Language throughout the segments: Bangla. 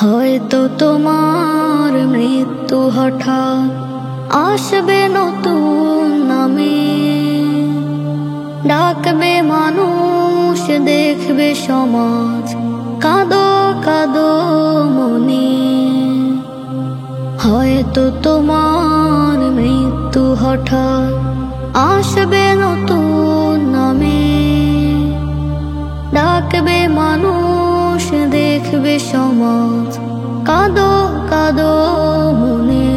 হয়তো তোমার মৃত্যু হঠাৎ আসবে নতুন নামে, ডাকবে মানুষ, দেখবে সমাজ, কাঁদো কাঁদো মনে। হয়তো তোমার মৃত্যু হঠাৎ আসবে নতুন নামে, ডাকবে মানুষ, দেখবে সমাজ, কাঁদো কাঁদো মনে।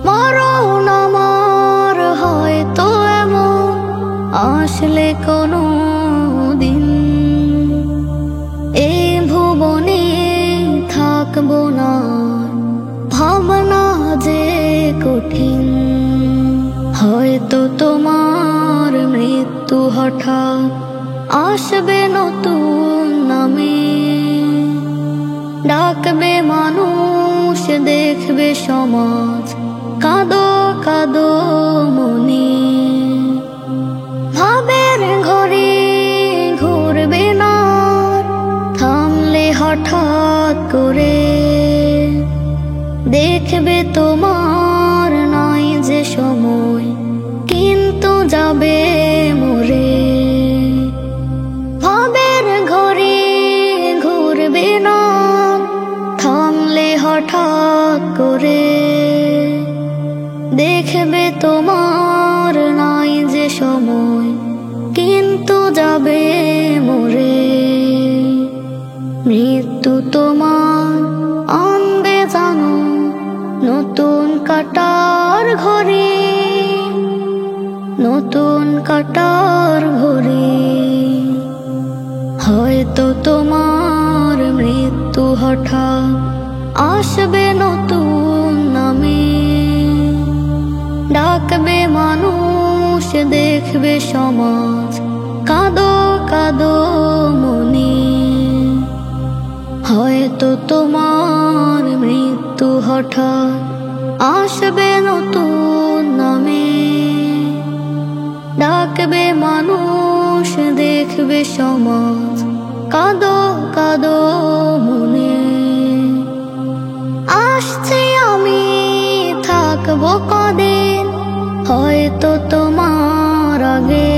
মরণ আমার হয়তো এমন আসলে কোনো দিন, এই ভুবনে থাকবো না, ভাবনা যে কঠিন। হয়তো তোমার মৃত্যু হঠাৎ আসবে নতুন নামে, ডাকবে মানুষ, দেখবে সমাজ, কাঁদো কাঁদো মনে। ভাবের ঘরে ঘুরবে না, থামলে হঠাৎ করে, দেখবে তোমার নাই যে সময়, কিন্তু যাবে মরে। ভাবের ঘরে ঘুরবে না, থামলে হঠাৎ করে, দেখবে তোমার নাই যে সময়, কিন্তু যাবে মরে। মৃত্যু তোমার আনবে জানো নতুন কাটার ঘরে, নতুন কাটার ঘরে। হয়তো তোমার মৃত্যু হঠাৎ আসবে নতুন নামে, ডাকবে মানুষ, দেখবে সমাজ, কাঁদো কাঁদো মনে। হয়তো তোমার মৃত্যু হঠাৎ আসবে নতুন নামে, ডাকবে মানুষ, দেখবে সমাজ, কাঁদো কাঁদো মনে। আসছে আমি থাকবো কদিন, হয়তো তোমার আগে,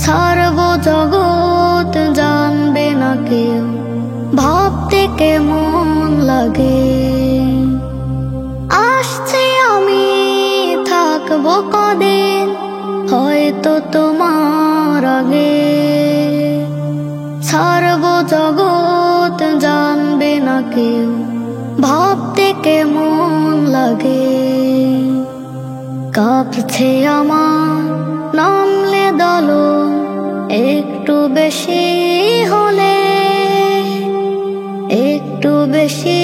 ছাড়বো জগৎ, জানবে না কেউ, ভাবতে কেমন লাগে। আসছে আমি থাকবো কদিন, হয়তো তোমার আগে, ছাড়বো জগৎ, জানবে না কেউ, ভাবতে কেমন লাগে। কাঁপছে আমার নামলে দলো, একটু বেশি হলে, একটু বেশি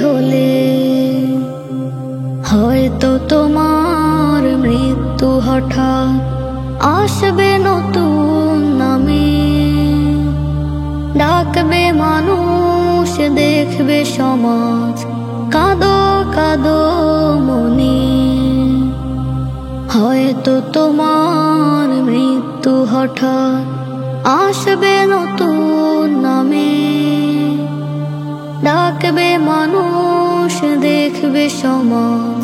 হলে। হয়তো তোমার মৃত্যু হঠাৎ আসবে নতুন নামে, ডাকবে মানুষ, দেখবে সমাজ, কাঁদো কাঁদো মনে। হয়তো তোমার মৃত্যু হঠাৎ আসবে নতুন নামে, ডাকবে মানুষ, দেখবে সমাজ,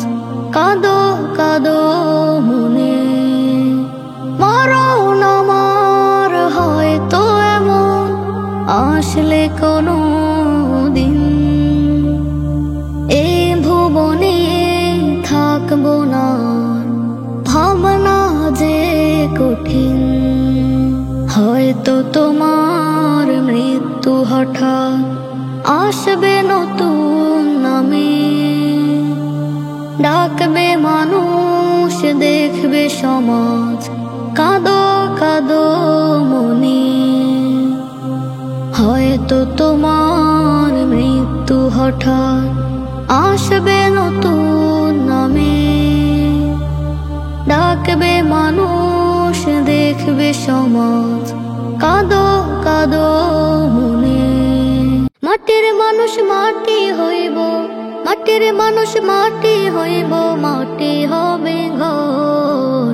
কাঁদো কাঁদো মনে। মরণ আমার হয়তো এমন আসলে কোনো দিন, এই ভুবনে থাকবো না, ভাবনা যে কঠিন। হয়তো তোমার মৃত্যু হঠাৎ আসবে নতুন নামে, ডাকবে মানুষ, দেখবে সমাজ, কাঁদো কাঁদো মনে। হয়তো তোমার মৃত্যু হঠাৎ আসবে নতুন নামে, ডাকবে মানুষ, দেখবে সমাজ, কাঁদো কাঁদো মনে। মাটির মানুষ মাটি হইব, মাটির মানুষ মাটি হইব, মাটি হবে ঘর।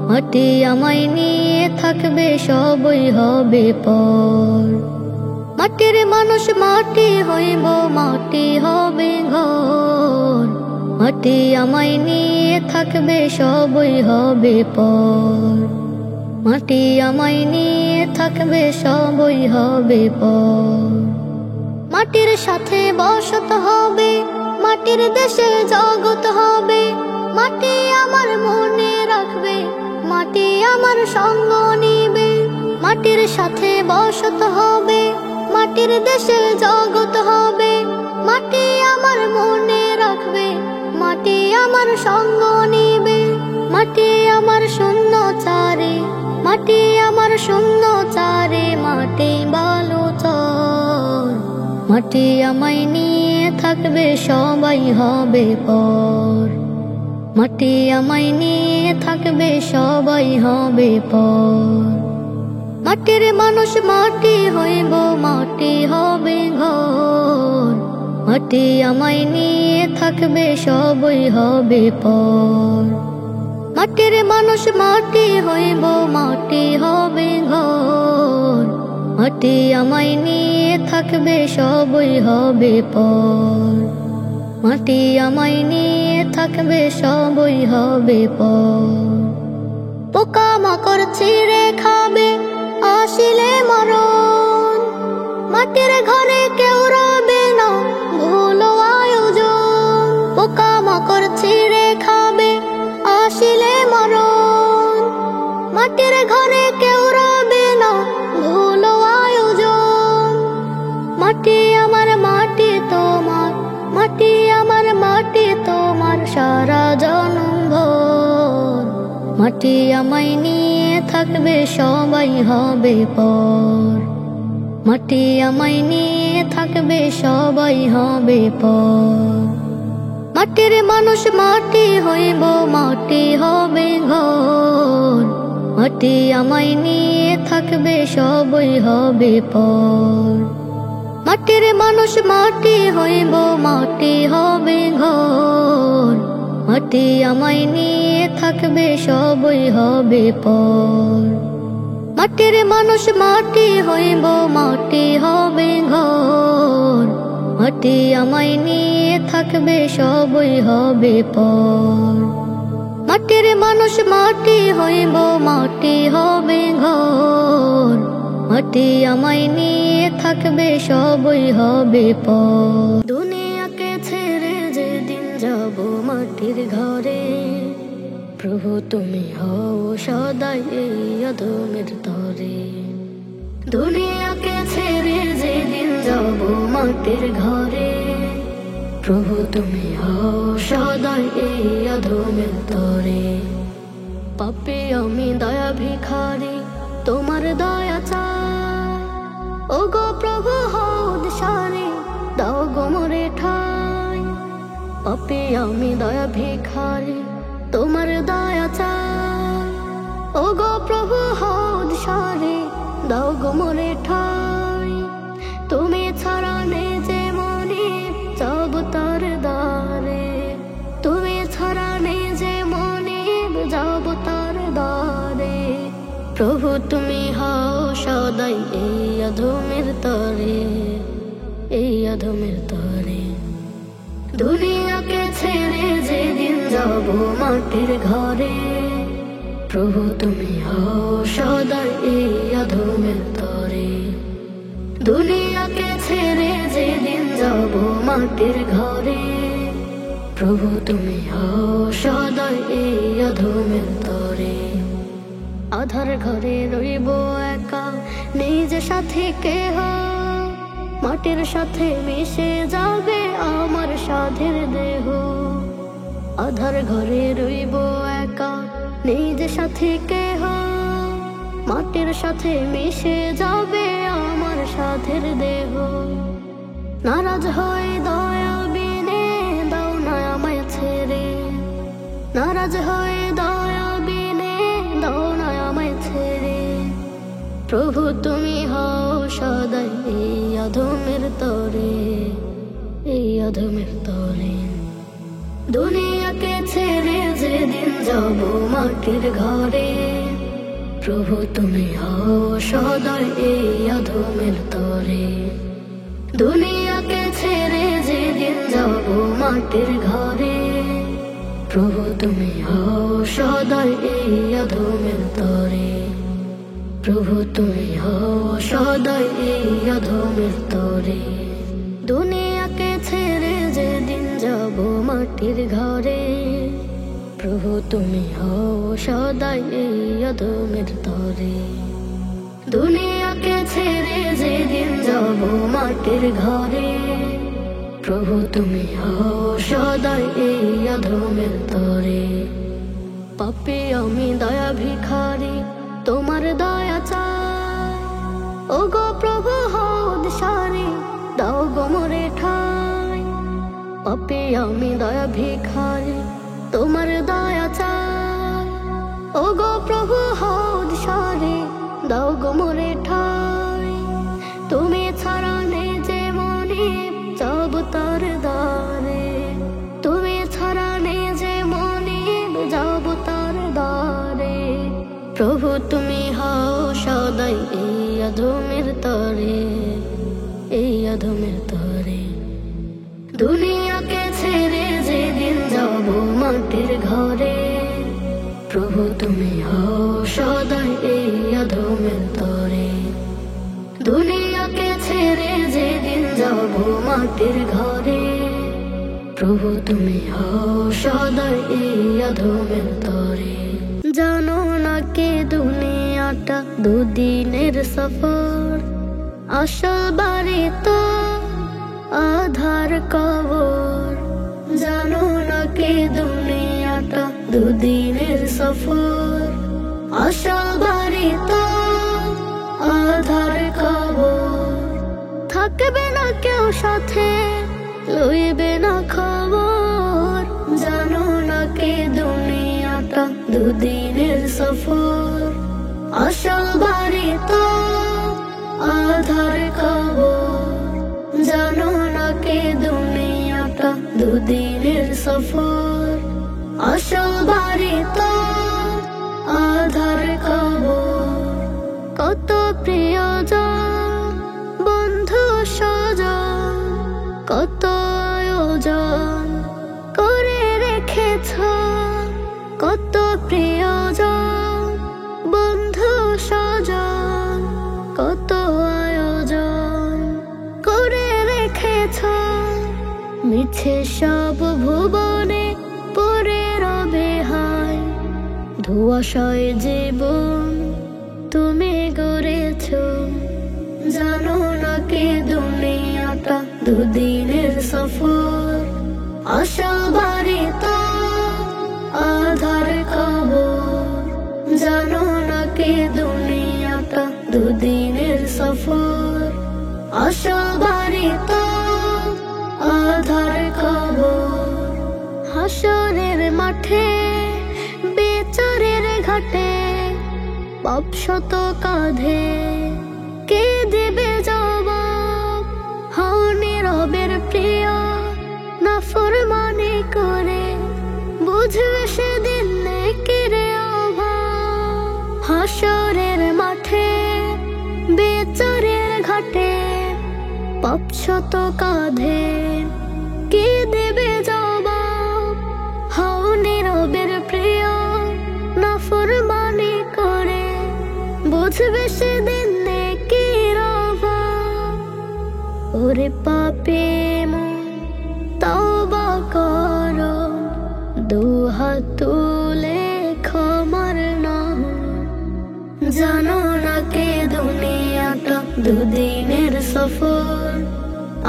মাটি আমায় নিয়ে থাকবে, সবই হবে পর। মাটির মানুষ মাটি হইব, মাটি হবে ঘর। মাটি আমায় নিয়ে থাকবে, সবই হবে পর। মাটি আমায় নিয়ে থাকবে, সবই হবে পর। মাটির সাথে বসত হবে, মাটির দেশে জগৎ হবে। মাটি আমার মনে রাখবে, মাটি আমার সঙ্গ নিবে। মাটির সাথে বসত হবে, মাটির দেশে জগৎ হবে। মাটি আমার মনে রাখবে, মাটি আমার সঙ্গ নিবে। মাটি আমার শূন্য চারে, মাটি আমার শূন্য চারে, মাটি বালু চর। মাটি আমায় নিয়ে থাকবে, সবাই হবে পর। মাটি আমায় নিয়ে থাকবে, সবাই হবে পর। মাটির মানুষ মাটি হইব, মাটি হবে ঘর। মাটি আমায় নিয়ে থাকবে, সবই হবে পর। মাটির মানুষ মাটি হইব, মাটি হবে ঘর। মাটি আমায় নিয়ে থাকবে, সবই হবে পর। মাটি আমায় নিয়ে থাকবে, সবই হবে পর। পোকা মাকড় ছিঁড়ে খাবে, আসিলে মরণ। মাটির ঘরে কেউ রবে না, ভুলো আয়োজন। পোকা মাকড় ছিঁড়ে খাবে, আসিলে মরণ। মাটির ঘরে কেউ রবে না, ভুলো আয়োজন। মাটি আমার মাটি তোমার, মাটি আমার মাটি তোমার, সারা জনম ভর। মাটি আমায় নিয়ে থাকবে, সবাই হবে পর। মাটি আমায় নিয়ে থাকবে, সবাই হবে পর। মাটির মানুষ মাটি হইব, মাটি হবে ঘর। মাটি আমায় নিয়ে থাকবে, সবই হবে পর। মাটির মানুষ মাটি হইব, মাটি হবে ঘর। মাটি আমায় নিয়ে থাকবে, সবই হবে পর। মাটির মানুষ মাটি হইব, মাটি হবে ঘর। মাটি আমায় নিয়ে থাকবে, সবই হবে পর। মাটির মানুষ মাটি হইব, মাটি হবে ঘর। মাটি আমায় নিয়ে থাকবে, সবই হবে পর। দুনিয়াকে ছেড়ে যেদিন যাব মাটির ঘরে, প্রভু তুমি হও সদাই এই অধমের তরে। দুনিয়াকে ছেড়ে যেদিন যাব মাটির ঘরে, প্রভু তুমি হও সদাই এই অধমের তরে। পাপী আমি দয়া ভিখারি, তোমার দয়া চাই। ও গো প্রভু হও দিশারি, দাও গো মোরে ঠাই। পাপী আমি দয়া ভিখারি, তোমার দয়া চাই। ও গো প্রভু হও দিশারি, দাও গো মোরে ঠাই। তুমি ছাড়া নেই যে মনে যাব তার দ্বারে। তুমি ছাড়া নেই যে মনে যাব তার দ্বারে। প্রভু তুমি হও সদাই এই অধমের তরে, এই অধমের তরে। দুনিয়াকে ছেড়ে যেদিন যাব মাটির ঘরে, প্রভু তুমি হও সদাই এই অধমের তরে। দুনিয়াকে ছেড়ে যেদিন যাব মাটির ঘরে, প্রভু তুমি হও সদাই এই অধমের তরে। আধার ঘরে রইব একা, নিজে সাথে কেহ। মাটির সাথে মিশে যাবে আমার সাধের দেহ। আধার ঘরে রইব একা, নিজে সাথে কেহ। মাটির সাথে মিশে যাবে আমার সাধের দেহ। নারাজ হয়ে দয়া বিনে দাও না আমায় ছেড়ে। নারাজ হয়ে দয়া বিনে দাও না আমায় ছেড়ে। প্রভু তুমি হও সদাই এই অধমের তরে, এই অধমের তরে। দুনিয়াকে ছেড়ে যেদিন যাব মাটির ঘরে, প্রভু তুমি হও সদয় এই অধমের তরে। দুনিয়াকে ছেড়ে যেদিন যাব মাটির ঘরে, প্রভু তুমি হও সদয় এই অধমের তরে। প্রভু তুমি হও সদয় এই অধমের তরে। দুনিয়াকে ছেড়ে যেদিন যাব মাটির ঘরে, প্রভু তুমি হও সদয় এই অধমের তরে। দুনিয়াকে ছেড়ে যেদিন যাব মাটির ঘরে, প্রভু তুমি হও সদয় এই অধমের তরে। পাপী আমি দয়া ভিখারি, তোমার দয়া চাই। ও গো প্রভু হও দিশারি, দাও গো মোরে ঠাই। পাপী আমি দয়া ভিখারি, তোমার দয়া চাই। ও গো প্রভু হও দিশারি, দাও গো মোরে ঠাই। তুমি ছাড়া নেই যে মনে যাব তার দ্বারে, তুমি ছাড়া নেই যে মনে যাব তার দ্বারে। প্রভু তুমি হও সদয় এই অধমের তরে, এই অধমের তরে। দুনিয়াকে ছেড়ে যেদিন যাব মাটির ঘরে, প্রভু তুমি হও সদয় এই অধমের তরে। দুনিয়াকে ছেড়ে যেদিন যাব মাটির ঘরে, প্রভু তুমি হও সদয় এই অধমের তরে। জানো না কে দুনিয়াটা দুদিনের সফর, আসল বাড়ি তো আধার কবর। জানো না কে দুনিয়াটা দুদিনের সফর, আসল বাড়ি তো আধার কবর। থাকবে না কেউ সাথে, লইবে না খবর। জানো না কে দুনিয়াটা দুদিনের সফর, আসল বাড়ি তো আধার কবর। জানো না কে দুনিয়াটা দুদিনের সফর, আসল বাড়ি তো আধার কবর। কত প্রিয়জন বন্ধু স্বজন, কত আয়োজন করে রেখেছ। কত প্রিয়জন বন্ধু স্বজন, কত আয়োজন করে রেখেছ। মিছে সব ভুবনে পড়ে রবে হায়, ধোঁয়াশায় জীবন তুমি গড়েছ। জানো না কে দুনিয়াটা দুদিনের সফর, আসল বাড়ি তো আধার কবর। জানো না কে দুনিয়াটা দুদিনের সফর, আসল বাড়ি তো আধার কবর। হাসরের মাঠে বেচারের ঘাটে, পাপ শত কাঁধে কে দেবে জবাব। হও নীরবের প্রিয় নাফরমানি করে, বুঝবে সেদিন নেকিরে অভাব। হাসরের মাঠে বেচারের ঘাটে, পাপ শত কাঁধে কে দেবে জবাব। হও নীরবের প্রিয় নাফরমানি করে, বুঝবে সেদিন নেকির অভাব। ওরে পাপী মন তওবা করো, দুহাত তুলে ক্ষমার নাও। জানো না কে দুনিয়াটা দুদিনের সফর,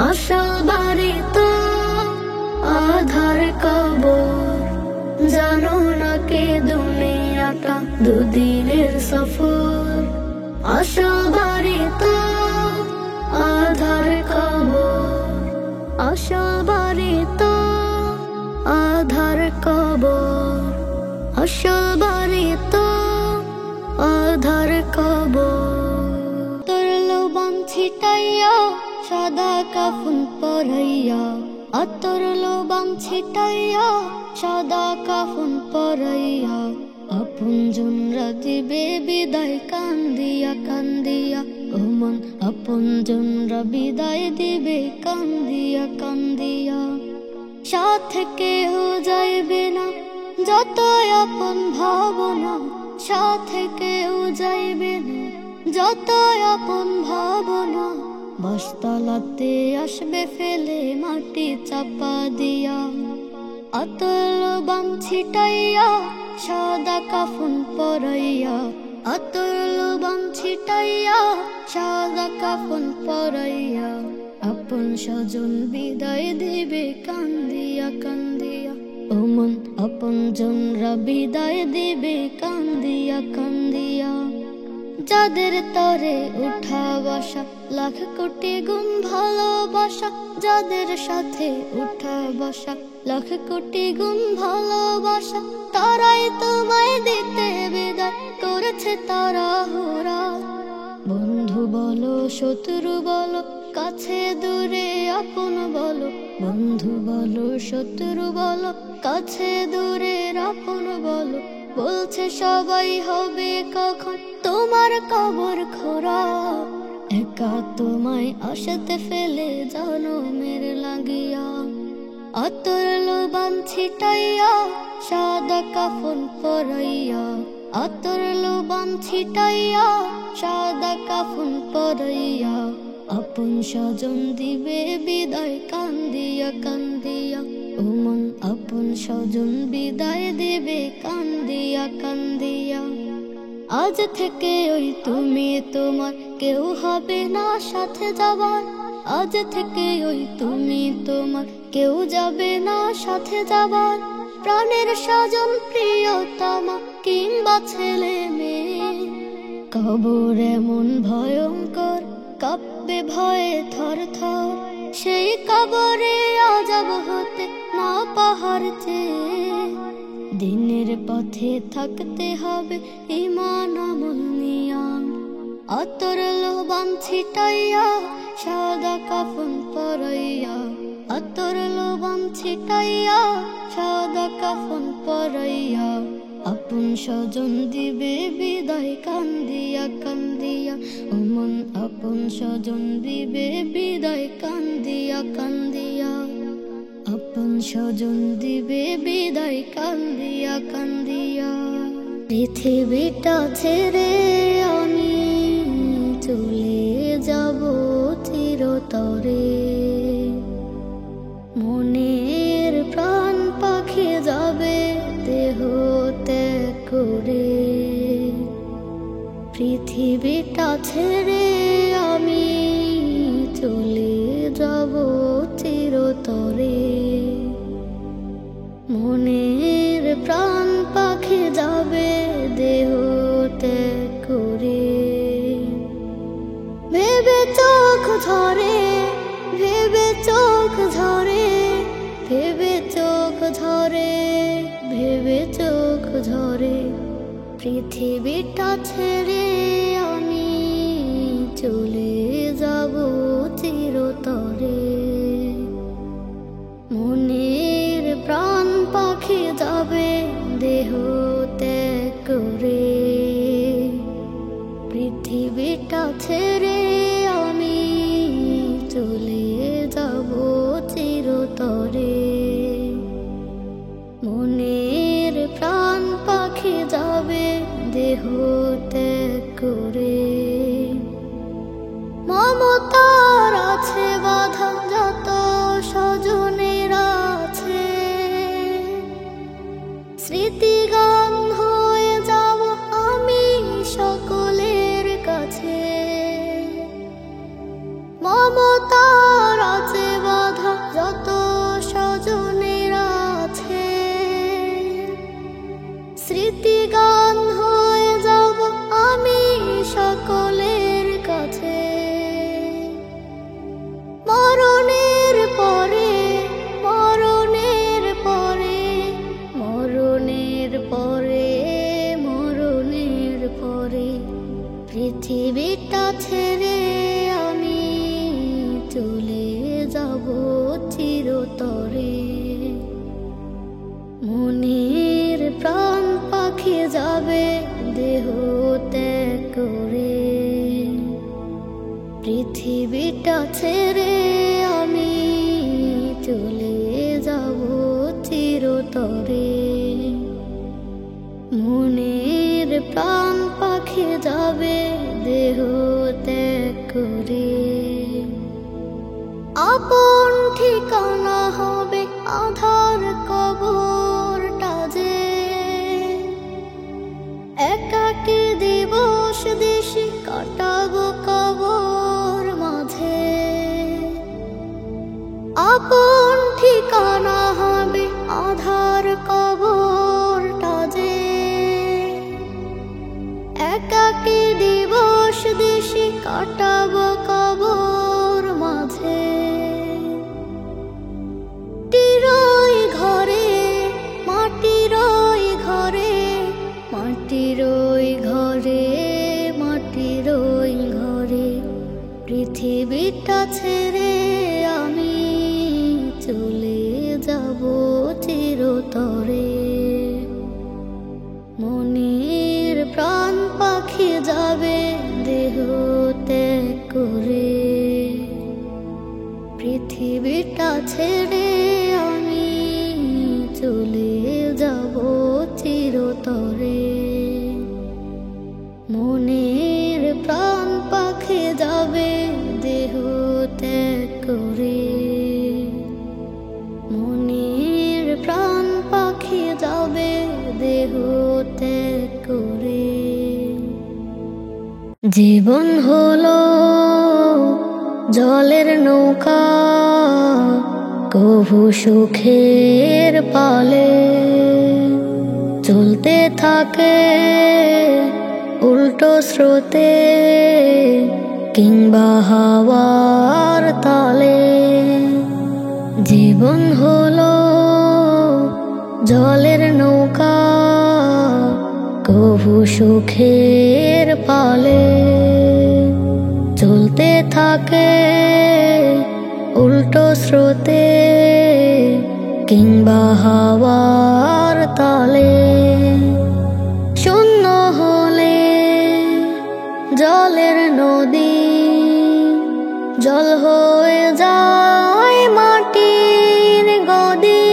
আসল বাড়ি তো আধার কবর। জানো না কে দুনিয়াটা দুদিনের সফর, আসল বাড়ি তো আধার কবর। আসল বাড়ি তো আধার কবর, আসল বাড়ি তো আধার কবর। তোর লোবান ছিটাইয়া সাদা কাফন পরাইয়া, আতর লোবান ছিটাইয়া সাদা কাফন পরাইয়া, আপনজনরা দিবে বিদায় কান্দিয়া কান্দিয়া, ও মন আপনজনরা বিদায় দিবে কান্দিয়া কান্দিয়া। সাথে কেহ যাইবে না যতই আপন ভাবনা, সাথে কেউ যাইবে না যতই আপন ভাবনা। বাসতলাতে আসবে ফেলে মাটি চাপা দিয়া, আতর বান ছিটাইয়া সাদা কাফন পরাইয়া, আতর বান ছিটাইয়া সাদা কাফন পরাইয়া। আপন স্বজন বিদায় দিবে কান্দিয়া কান্দিয়া, ও মন আপনজনরা বিদায় দিবে কান্দিয়া কান্দিয়া। যাদের তরে উঠা বসা লাখ কোটি গুণ ভালোবাসা, যাদের সাথে উঠা বসা লাখ কোটি গুণ ভালোবাসা, তারাই তোমায় দিতে বিদায় করেছে তাড়াহুড়া। বন্ধু বলো শত্রু বলো কাছে দূরে আপন বলো, বন্ধু বলো শত্রু বলো কাছে দূরে আপন বলো। বলছে সবাই হবে কখন তোমার কবর খোঁড়া, একা তোমায় আশাতে ফেলে জনমের লাগিয়া। আতর লোবান ছিটাইয়া সাদা কাফন পরাইয়া, আতর লোবান ছিটাইয়া সাদা কাফন পরাইয়া। আপন স্বজন দিবে বিদায় কান্দিয়া কান্দিয়া, ও মন আপন স্বজন বিদায় দিবে কান্দিয়া কান্দিয়া। আজ থেকে ওই তুমি তোমার কেউ হবে না সাথে যাবার, আজ থেকে ওই তুমি তোমার কেউ যাবে না সাথে যাবার। প্রাণের স্বজন প্রিয়তমা কিংবা ছেলে মেয়ে, কবর এমন ভয়ঙ্কর কাঁপবে ভয়ে থর থর। সেই কবরে আযাব হতে না পাহাড় চেয়ে, দিনের পথে থাকতে হবে ঈমান আমল নিয়া। আতর লোবান ছিটাইয়া সাদা কাফন পরাইয়া, আতর লোবান ছিটাইয়া সাদা কাফন পরাইয়া। আপন স্বজন দিবে বিদায় কান্দিয়া কান্দিয়া, ও মন আপন স্বজন দিবে বিদায় কান্দিয়া কান্দিয়া। আপন স্বজন দিবে বিদায় কান্দিয়া কান্দিয়া। পৃথিবীটা ছেড়ে আমি চলে যাব চিরতরে, মনের প্রাণ পাখি যাবে দেহ ত্যাগ করে। পৃথিবীটা ছেড়ে আমি চলে যাব চিরতরে, মনের প্রাণ পাখি যাবে দেহ ত্যাগ করে। ভেবে চোখ ঝরে, ভেবে চোখ ঝরে, ভেবে চোখ ঝরে, ভেবে চোখ ঝরে। পৃথিবীটা ছেড়ে আমি চলে যাব চিরতরে, মনের প্রাণ পাখি যাবে দেহ ত্যাগ করে। পৃথিবীটা ছেড়ে আমি চলে যাব চিরতরে, মনের প্রাণ পাখি যাবে দেহ ত্যাগ করে। মমতার আছে বাধা যত স্বজনের আছে, স্মৃতিগান হয়ে যাব আমি সকলের কাছে। মমতার আছে বাধা যত স্বজনের আছে, স্মৃতিগান হয়ে যাব আমি সকলের কাছে। মরণের পরে, মরণের পরে, মরণের পরে, মরণের পরে। পৃথিবীটা ছেড়ে আমি চলে যাব চিরতরে, মনের প্রাণ পাখি পাখি যাবে দেহ ত্যাগ করে, পৃথিবীটা ছেড়ে আমি চলে যাব চিরতরে। মনের প্রাণ পাখি যাবে দেহ ত্যাগ করে, আপন ঠিকানা হবে আধার কবরটা যে, একাকী দিবস দিশি কাটাবো কবর মাঝে। আপন ঠিকানা হবে আধার কবরটা যে, একাকী দিবস দিশি কাটাবো কবর মাঝে। মাটিরই ঘরে মাটিরই ঘরে মাটিরই ঘরে মাটিরই ঘরে, পৃথিবীটা ছেড়ে আমি চলে যাব চিরতরে। মনের প্রাণ পাখি যাবে দেহ ত্যাগ করে, পৃথিবীটা ছেড়ে আমি চলে যাব চিরতরে। মনের প্রাণ পাখি যাবে দেহ ত্যাগ করে, মনের প্রাণ পাখি যাবে দেহ ত্যাগ করে। জীবন হলো জলের নৌকা, কভু সুখের পালে চলতে থাকে উল্টো স্রোতে কিংবা হাওয়ার তালে। জীবন হলো জলের নৌকা, কভু সুখের পালে চলতে থাকে উল্টো স্রোতে কিংবা হাওয়ার তালে। শূন্য হলে জলের নদী জল হয়ে যায় মাটির গদি।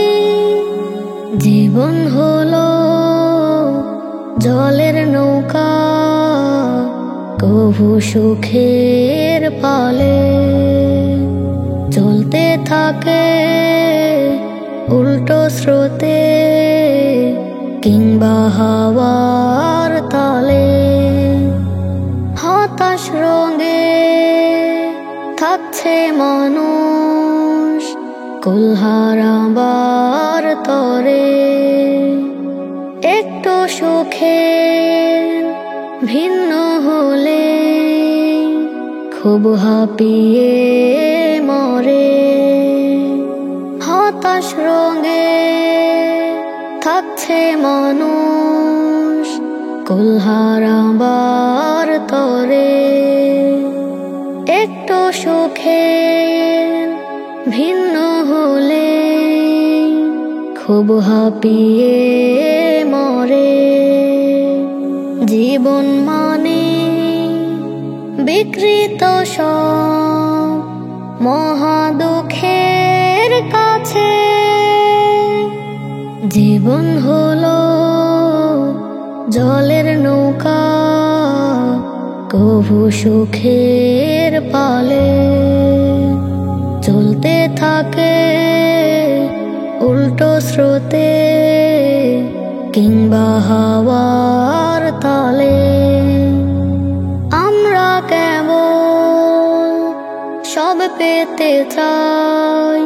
জীবন হলো জলের নৌকা, কভু সুখের পালে চলতে থাকে উল্টো স্রোতে কিংবা হাওয়ার তালে। হতাশ রঙে থাকছে মানুষ কুল হারাবার তরে, একটু সুখের ভিন্ন হলে খুব হাঁপিয়ে মরে। হতাশ রঙে থাকছে মানুষ কুল হারাবার তরে, একটু সুখের ভিন্ন হলে খুব হাঁপিয়ে মরে। জীবন মানে বিকৃত সব মহা দুঃখের কাছে। জীবন হলো জলের নৌকা, কভু সুখের পালে চলতে থাকে উল্টো স্রোতে কিংবা হাওয়ার তালে। আমরা কেবল সব পেতে চাই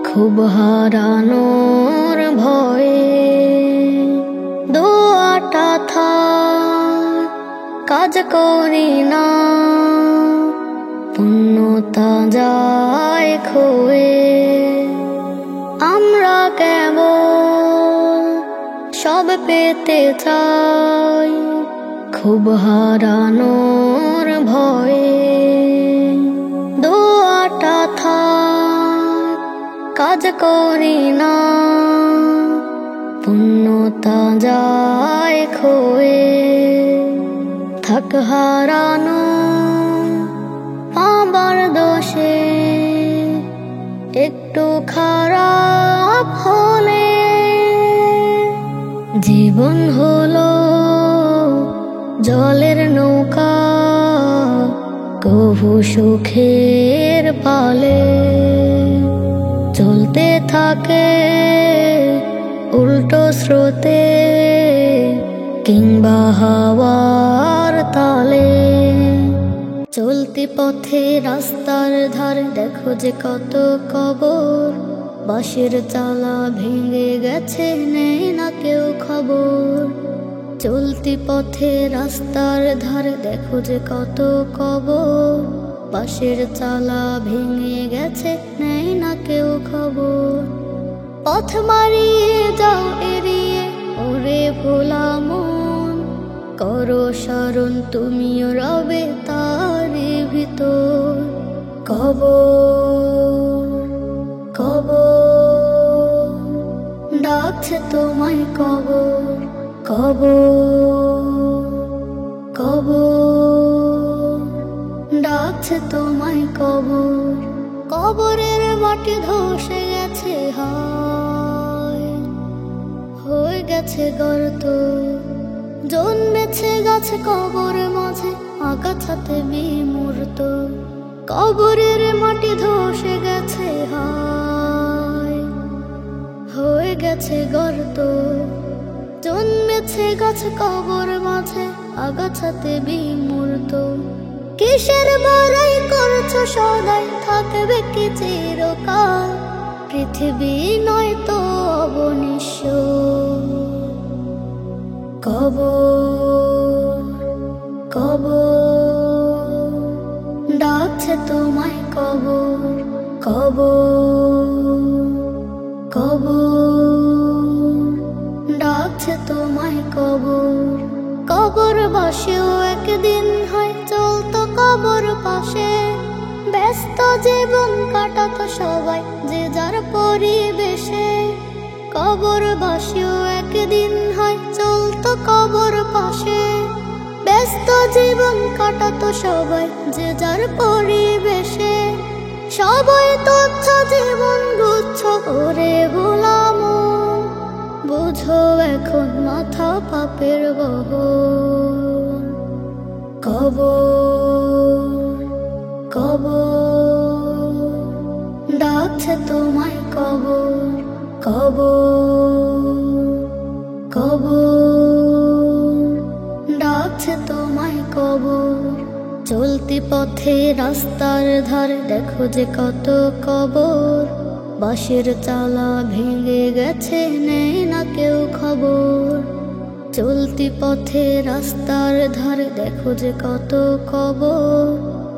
খুব হারানোর ভয়ে। দোয়াটা থাক কাজ করি না, পূর্ণতা যায় খোয়ে। আমরা কেবল সব পেতে চাই খুব হারানোর ভয়ে। দোয়াটা থাক কাজ করি না, পূর্ণতা যায় ক্ষয়ে। থাক হারানো আবার দোষে, একটু খারাপ হলে জীবন হলো জলের নৌকা, কভু সুখের পালে চলতে থাকে উল্টো স্রোতে কিংবা হাওয়ার তালে। চলতি পথে রাস্তার ধারে দেখো যে কত কবর, বাঁশের চালা ভেঙে গেছে নেই না কেউ খবর। চলতি পথে রাস্তার ধারে দেখো যে কত কবর, বাঁশের চালা ভেঙে গেছে নেই না কেউ খবর। পথ মারিয়ে যাও এড়িয়ে ওরে ভোলা মন, করো স্মরণ তুমিও রবে তারই ভিতর। কবর কবর ডাকছে তোমায়, কবর কবর কবর ডাকছে তোমায় কবর। কবরের মাটি ধসে গেছে হায়, হয়ে গেছে গর্ত, জন্মেছে গাছ কবর মাঝে আগাছাতে বিমূর্ত। কবরের মাটি ধসে গেছে হায়, হয়ে গেছে গর্ত, জন্মেছে গাছ কবর মাঝে আগাছাতে বিমূর্ত। কিসের বড়াই করছো সদাই, থাকবে কি চিরকাল? পৃথিবী নয় তো অবনিশ্য। কবর কবর ডাকছে তোমায়, কবর কবর কবর ডাকছে তোমায় কবর। কবরবাসীও একদিন হয় চলতো কবর পাশে, ব্যস্ত জীবন কাটাতো সবাই যে যার পরিবেশে। কবরবাসীও একদিন হয় চলতো কবর পাশে, ব্যস্ত জীবন কাটাতো সবাই যে যার পরিবেশে। সবাই তুচ্ছ জীবন গুচ্ছ করে গোলাম, বুঝো এখন মাথা পাপের বহন। কবর কবর ডাকছে তোমায়, কবর কবর কবর ডাকছে তোমায় কবর। চলতি পথে রাস্তার ধারে দেখো যে কত কবর, বাঁশের চালা ভেঙে গেছে নেই না কেউ খবর। চলতি পথে রাস্তার ধারে দেখো যে কত কবর,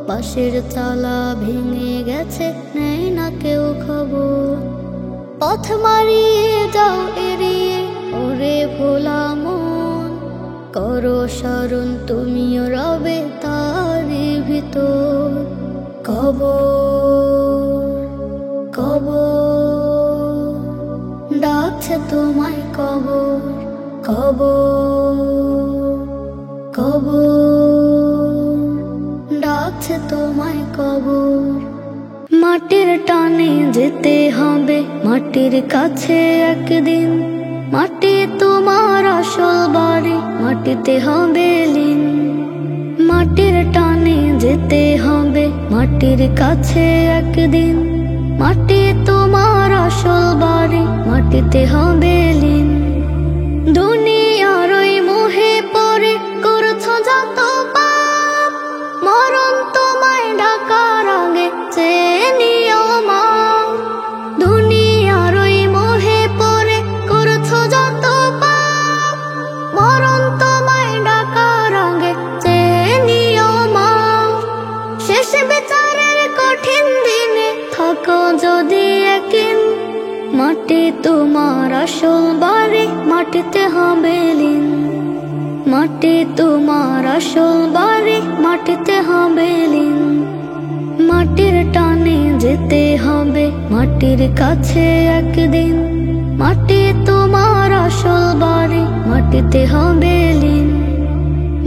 বাঁশের চালা ভেঙে গেছে নেই না কেউ খবর। পথ মারিয়ে যাও এড়িয়ে ওরে ভোলা মন, করো স্মরণ তুমিও রবে তারই ভিতর। কবর কবর ডাকছে তোমায়, কবর কবর কবর ডাকছে তোমায় কবর। মাটির টানে যেতে হবে মাটির কাছে একদিন, মাটি তোমার আসল বাড়ি, মাটিতে হবে লীন। মাটির টানে যেতে হবে মাটির কাছে একদিন, মাটি তোমার আসল বাড়ি, মাটিতে হবে লীন। দুনিয়ার ওই মোহে পড়ে করছো যত পাপ, মরণ তোমায় ডাকার আগে চেয়ে নিও মা। দুনিয়ার ওই মোহে পড়ে করছো যত পাপ, মরণ তোমায় ডাকার আগে চেয়ে নিও মা। শেষ বিচারের কঠিন দিনে থাকো যদি একদিন, মাটি তোমার আসল বাড়ি, মাটিতে হবে লীন। মাটি তোমার আসল বাড়ি, মাটিতে হবে লীন। মাটির টানে যেতে হবে মাটির কাছে একদিন, মাটি তোমার আসল বাড়ি, মাটিতে হবে লীন।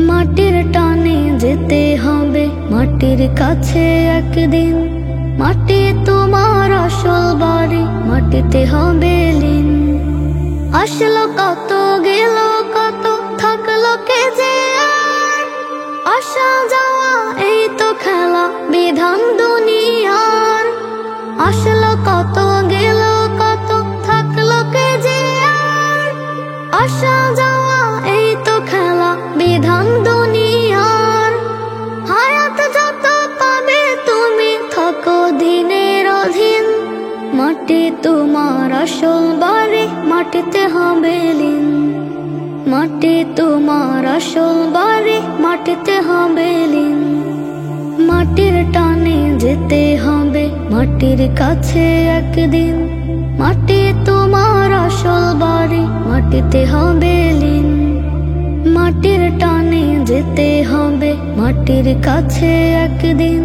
মাটির টানে যেতে হবে মাটির কাছে একদিন। মাটি তোমার আসল বাড়ি, মাটিতে হবে লীন। আসলো কত গেল কত, থাকলো কে যে আর। আসা যাওয়া এই তো খেলা, বিধান দুনিয়ার। আসলো কত গেল কত, থাকলো কে যে আর। আসা যাওয়া এই তো খেলা, বিধান দুনিয়ার। হায়াত যত পাবে তুমি, থাকো দিনের অধীন। মাটি তোমার আসল বাড়ি, মাটিতে হবে লীন। মাটি তোমার আসল বাড়ি, মাটিতে হবে লীন। মাটির টানে যেতে হবে মাটির কাছে একদিন। মাটি তোমার আসল বাড়ি, মাটিতে হবে লীন। মাটির টানে যেতে হবে মাটির কাছে একদিন।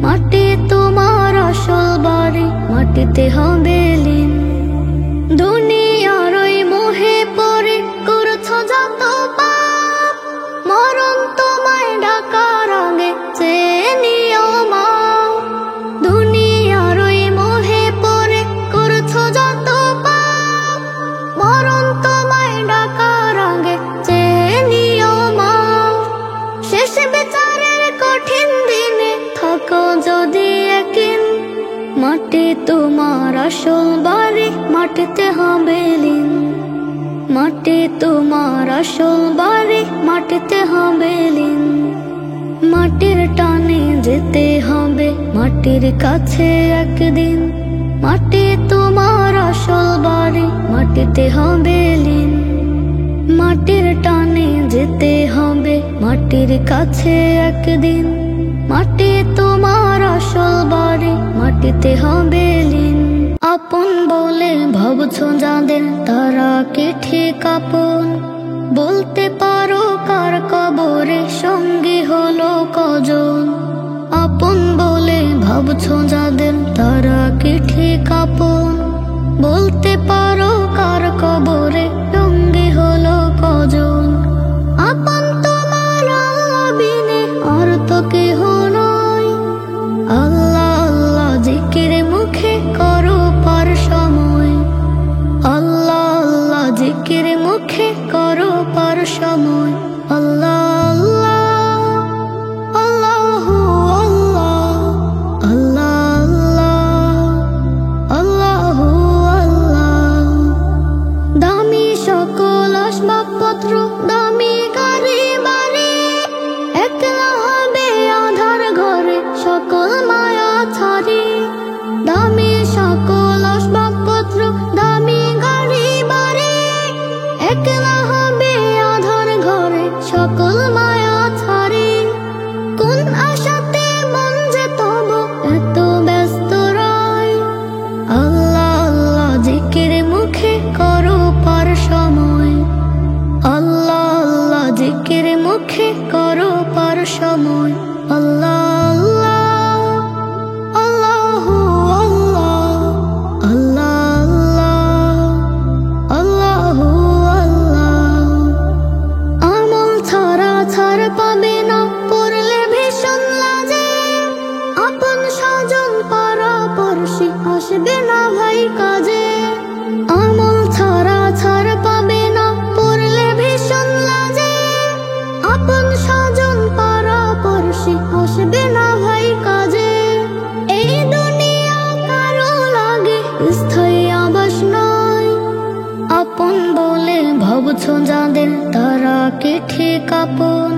মাটি তোমার আসল বাড়ি, মাটিতে হবে লীন। দুনিয়ার ওই মোহে পড়ে করছো যত পাপ, মরণ তোমায় ডাকার আগে চেয়ে নিও মা। দুনিয়ার ওই মোহে পড়ে করছো যত পাপ, মরণ তোমায় ডাকার আগে চেয়ে নিও মা। শেষ বিচারের কঠিন দিনে থাকো যদি একদিন। মাটি তোমার আসল বাড়ি, মাটিতে হবে লীন। মাটি তোমার আসল বাড়ি, মাটিতে হবে লীন। মাটির টানে যেতে হবে মাটির কাছে একদিন। মাটি তোমার আসল বাড়ি, মাটিতে হবে লীন। মাটির টানে যেতে হবে মাটির কাছে একদিন। মাটি তোমার আসল বাড়ি, মাটিতে হবে লীন। আপন বলে ভাবছো যাদের, তারা কি ঠিক আপন? বলতে পারো কার কবরে সঙ্গী হলো কজন? আপন বলে ভাবছো যাদের, তারা কি ঠিক আপন? বলতে পারো কার কবরে সঙ্গী হলো কজন? আপন তোমার আল্লাহ বিনে আর তো কেহ নয়। আল্লাহ আল্লাহ জিকির মুখে করো পার সময়। আল্লাহ আল্লাহ জিকির মুখে করো পার সময়। আল্লাহ আল্লাহ আল্লাহ আল্লাহ আল্লাহ আল্লাহ। দামি সকল আসবাবপত্র, দামি গাড়ি বাড়ি, একলা হবে আধার ঘরে সকল মায়া ছাড়ি। দামি সকল আসবাবপত্র, দামি গাড়ি বাড়ি, একলা হবে আধার ঘরে সকল মায়া ছাড়ি। কোন আশাতে মন যে তব এত ব্যস্ত রয়? আল্লাহ আল্লাহ জিকির মুখে করো পার সময়। আল্লাহ আল্লাহ জিকির মুখে করো পার সময়। আল্লাহ আল্লাহ আল্লাহ আল্লাহ আল্লাহ। আমল ছাড়া ছাড় পাবে না, পড়লে ভীষণ লাজে। আপন স্বজন পাড়া পড়শি আসবে না ভাই কাজে। আমল ছাড়া ছাড় পাবে না, পড়লে ভীষণ লাজে। আপন স্বজন পাড়া পড়শি আসবে না ভাই কাজে। এই দুনিয়া কারো লাগে স্থায়ী আবাস নয়। আপন বলে ভাবছো যাদের, তারা কি ঠিক আপন?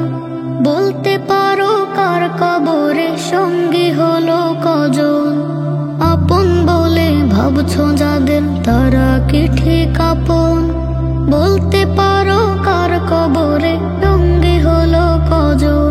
বলতে পারো কার কবরে সঙ্গী হলো কজন? আপন বলে ভাবছো যাদের, তারা কি ঠিক আপন? বলতে পারো কার কবরে সঙ্গী হলো কজন?